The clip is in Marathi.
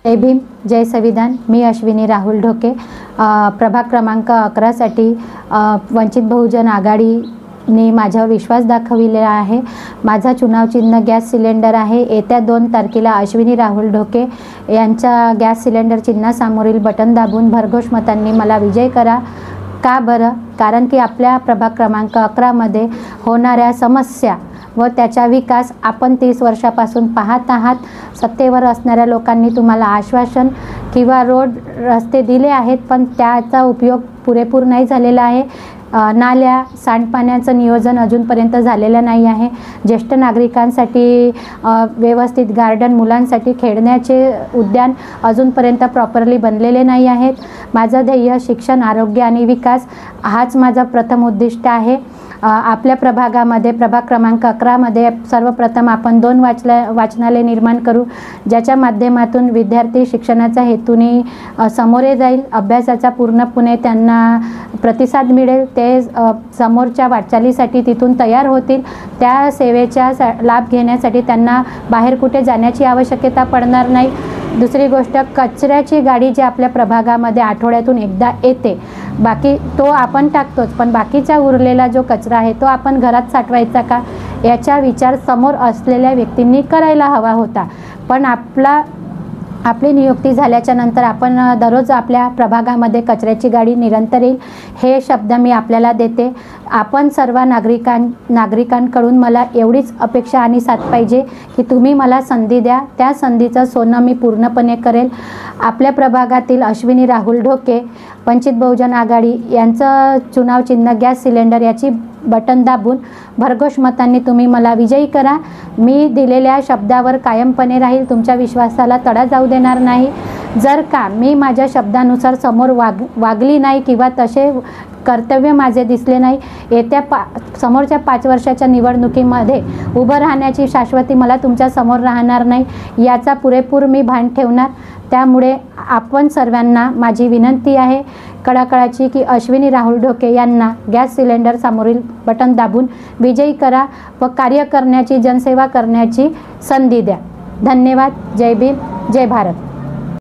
जय भीम, जय संविधान। मी अश्विनी राहुल ढोके, प्रभाग क्रमांक 11 साठी वंचित बहुजन आघाडीने माझ्यावर विश्वास दाखविलेला आहे। माझा चुनाव चिन्ह गॅस सिलेंडर आहे। येत्या 2 तारखेला अश्विनी राहुल ढोके यांच्या गॅस सिलेंडर चिन्हासमोरील बटन दाबून भरघोष मतांनी मला विजय करा। का बरं? कारण की आपल्या प्रभाग क्रमांक 11 मध्ये होणाऱ्या समस्या व त्याचा विकास आपण 30 वर्षापासून पाहत आहात। सत्तेवर असणाऱ्या लोकांनी तुम्हाला आश्वासन किंवा रोड रस्ते दिले आहेत, पण त्याचा उपयोग पुरेपूर नाही झालेला आहे। नाल्या सांडपाण्याचं नियोजन अजूनपर्यंत झालेलं नाही आहे। ज्येष्ठ नागरिकांसाठी व्यवस्थित गार्डन, मुलांसाठी खेळण्याचे उद्यान अजूनपर्यंत प्रॉपरली बनलेले नाही आहेत। माझं ध्येय शिक्षण, आरोग्य आणि विकास हाच माझा प्रथम उद्दिष्ट आहे। आपल्या प्रभागामध्ये प्रभाग क्रमांक 11 मध्ये सर्वप्रथम आपण 2 वाचनालय निर्माण करू, ज्याच्या माध्यमातून विद्यार्थी शिक्षणाच्या हेतूने समोरे जाईल, अभ्यासाचा पूर्णपणे त्यांना प्रतिसाद मिळेल, ते समोरच्या वाटचालीसाठी तिथून तयार होतील। त्या सेवेचा लाभ घेण्यासाठी त्यांना बाहेर कुठे जाण्याची आवश्यकता पडणार नाही। दुसरी गोष्ट, कचऱ्याची गाडी जी आपल्या प्रभागामध्ये आठवड्यातून एकदा येते, बाकी तो आपण टाकतोच, पण बाकीचा उरलेला जो कचरा आहे तो आपण घरात साठवायचा का, याचा विचार समोर असलेल्या व्यक्तींनी करायला हवा होता। पण आपली नियुक्ती झाल्याच्या नंतर आपण दररोज आपल्या प्रभागामध्ये कचऱ्याची गाडी निरंतर येईल, हे शब्द मी आपल्याला देते। आपण सर्व नागरिकांकडून मला एवढीच अपेक्षा आणि साथ पाहिजे की तुम्ही मला संधी द्या, त्या संधीचं सोनं मी पूर्णपणे करेल। आपल्या प्रभागातील अश्विनी राहुल ढोके, वंचित बहुजन आघाडी यांचं चुनाव चिन्ह गॅस सिलेंडर याची बटन दाबून भरघोष मतांनी तुम्ही मला विजयी करा। मी दिलेल्या शब्दावर कायमपणे राहील, तुमच्या विश्वासाला तडा जाऊ देणार नाही। जर का मी माझ्या शब्दानुसार समोर वागली नाही किंवा तसे कर्तव्य माझे दिसले नाही, येत्या समोरच्या 5 वर्षाच्या निवडणुकीमध्ये उभं राहण्याची शाश्वती मला तुमच्या समोर राहणार नाही, याचा पुरेपूर मी भान ठेवणार। त्यामुळे आपण सर्वांना माझी विनंती आहे कळकळाची की अश्विनी राहुल ढोके यांना गॅस सिलेंडर समोरील बटन दाबून विजयी करा व कार्य करण्याची, जनसेवा करण्याची संधी द्या। धन्यवाद। जय भीम, जय भारत।